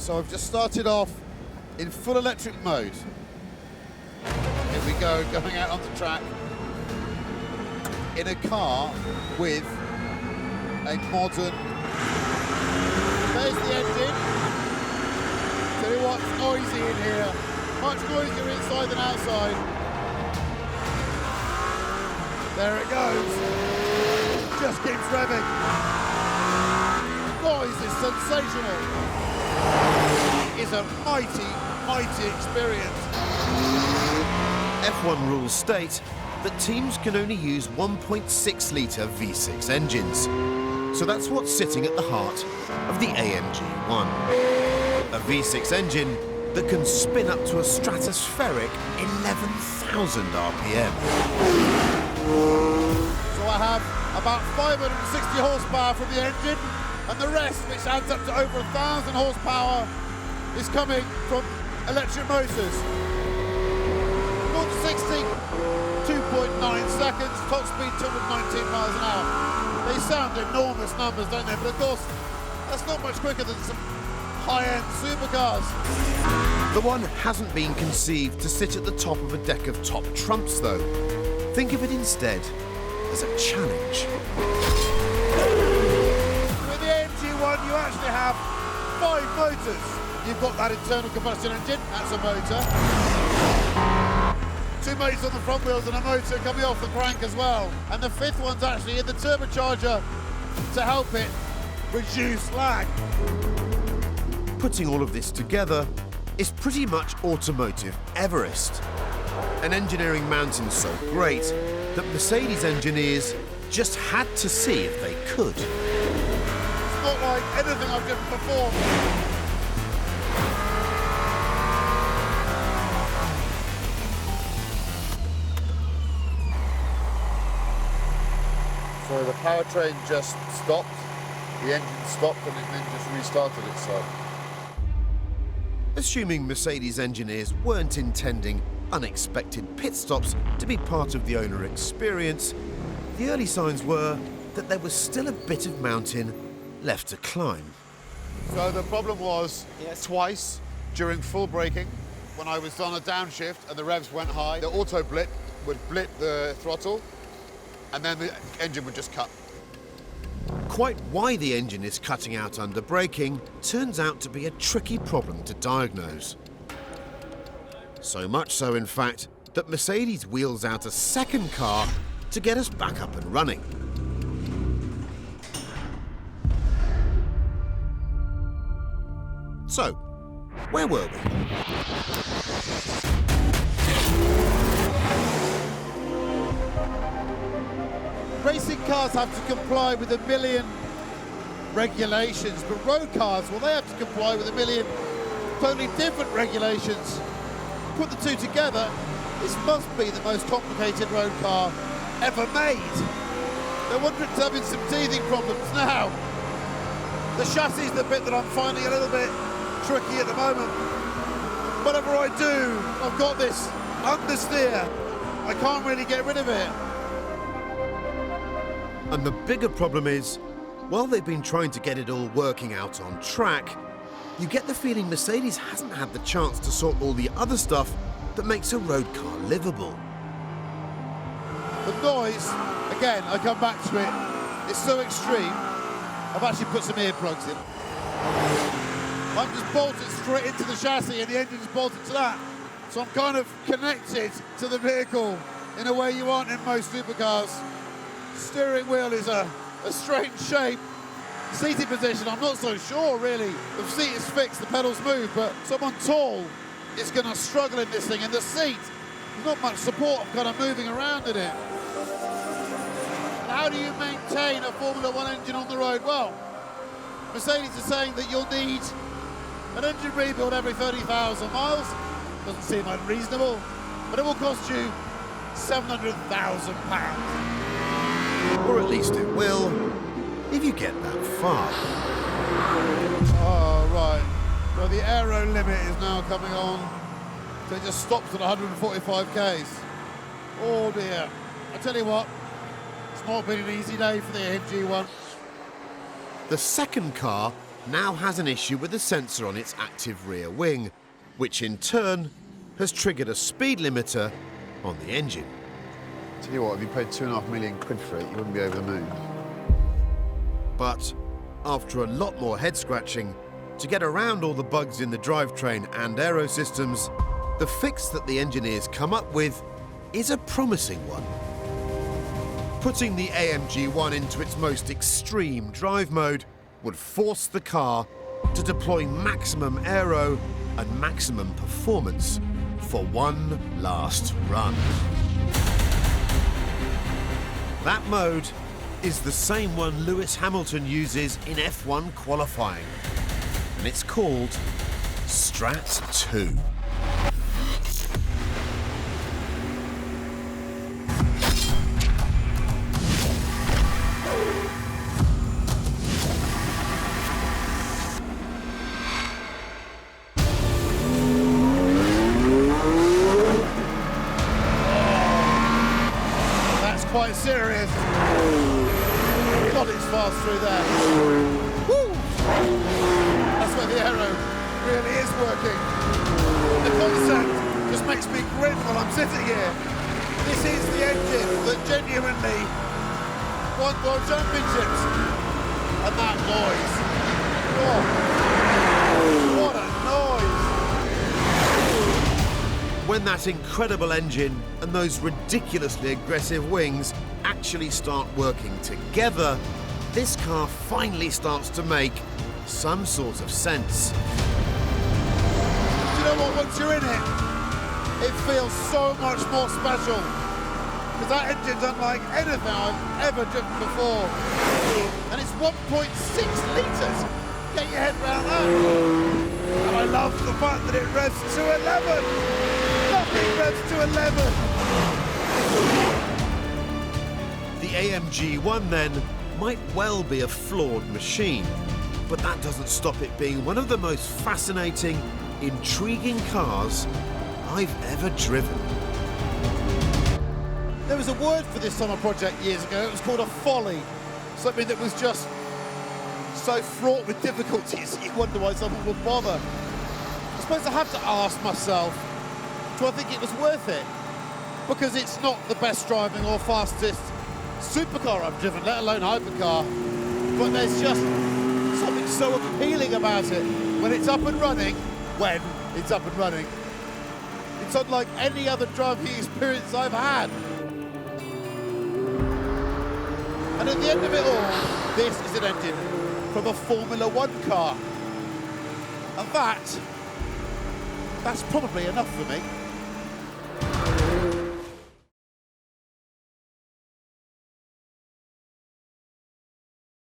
So I've just started off in full electric mode. Here we go, going out on the track in a car with a modern... There's the engine. Tell you what, it's noisy in here. Much noisier inside than outside. There it goes. Just keeps revving. The noise is sensational. It's a mighty, mighty experience. F1 rules state that teams can only use 1.6-litre V6 engines. So that's what's sitting at the heart of the AMG 1. A V6 engine that can spin up to a stratospheric 11,000 RPM. So I have about 560 horsepower from the engine, and the rest, which adds up to over 1,000 horsepower, is coming from electric motors. 0 to 60, 2.9 seconds, top speed 219 miles an hour. They sound enormous numbers, don't they? But of course, that's not much quicker than some high-end supercars. The one hasn't been conceived to sit at the top of a deck of top trumps, though. Think of it instead as a challenge. With the AMG 1, you actually have 5 motors. You've got that internal combustion engine, that's a motor. 2 motors on the front wheels and a motor coming off the crank as well. And the 5th one's actually in the turbocharger to help it reduce lag. Putting all of this together is pretty much automotive Everest. An engineering mountain so great that Mercedes engineers just had to see if they could. It's not like anything I've driven before. So the powertrain just stopped, the engine stopped, and it then just restarted itself. Assuming Mercedes engineers weren't intending unexpected pit stops to be part of the owner experience, the early signs were that there was still a bit of mountain left to climb. So the problem was, twice during full braking, when I was on a downshift and the revs went high, the auto blip would blip the throttle, and then the engine would just cut. Quite why the engine is cutting out under braking turns out to be a tricky problem to diagnose. So much so, in fact, that Mercedes wheels out a second car to get us back up and running. So, where were we? Racing cars have to comply with 1 million regulations, but road cars, well, they have to comply with 1 million totally different regulations. Put the two together, this must be the most complicated road car ever made. No wonder it's having some teething problems now. The chassis is the bit that I'm finding a little bit tricky at the moment. Whatever I do, I've got this understeer. I can't really get rid of it. And the bigger problem is, while they've been trying to get it all working out on track, you get the feeling Mercedes hasn't had the chance to sort all the other stuff that makes a road car livable. The noise, again, I come back to it, it's so extreme, I've actually put some earplugs in. I'm just bolted straight into the chassis and the engine's bolted to that. So I'm kind of connected to the vehicle in a way you aren't in most supercars. Steering wheel is a strange shape. Seating position, I'm not so sure really. The seat is fixed, the pedals move, but someone tall is going to struggle in this thing. And the seat, there's not much support, I'm kind of moving around in it. And how do you maintain a Formula One engine on the road? Well, Mercedes is saying that you'll need an engine rebuild every 30,000 miles. Doesn't seem unreasonable, but it will cost you £700,000. Or at least it will, if you get that far. Oh, right. Well, the aero limit is now coming on, so it just stops at 145 k's. Oh, dear. I tell you what, it's not been an easy day for the AMG 1. The second car now has an issue with the sensor on its active rear wing, which in turn has triggered a speed limiter on the engine. Tell you what, if you paid £2.5 million for it, you wouldn't be over the moon. But after a lot more head scratching to get around all the bugs in the drivetrain and aero systems, the fix that the engineers come up with is a promising one. Putting the AMG 1 into its most extreme drive mode would force the car to deploy maximum aero and maximum performance for one last run. That mode is the same one Lewis Hamilton uses in F1 qualifying, and it's called Strat 2. Quite serious. God, it's fast through there. Woo! That's where the aero really is working. The concept just makes me grin while I'm sitting here. This is the engine that genuinely won World Championships. And that noise. Oh, what a noise. When that incredible engine and those ridiculously aggressive wings actually start working together, this car finally starts to make some sort of sense. Do you know what? Once you're in it, it feels so much more special. Because that engine's unlike anything I've ever driven before. And it's 1.6 litres. Get your head around that. And I love the fact that it revs to 11. Nothing revs to 11. The AMG 1 then might well be a flawed machine, but that doesn't stop it being one of the most fascinating, intriguing cars I've ever driven. There was a word for this summer project years ago. It was called a folly. Something that was just so fraught with difficulties you wonder why someone would bother. I suppose I have to ask myself, do I think it was worth it? Because it's not the best driving or fastest supercar I've driven, let alone hypercar. But there's just something so appealing about it when it's up and running. When it's up and running. It's unlike any other driving experience I've had. And at the end of it all, this is an engine from a Formula One car. And that's probably enough for me.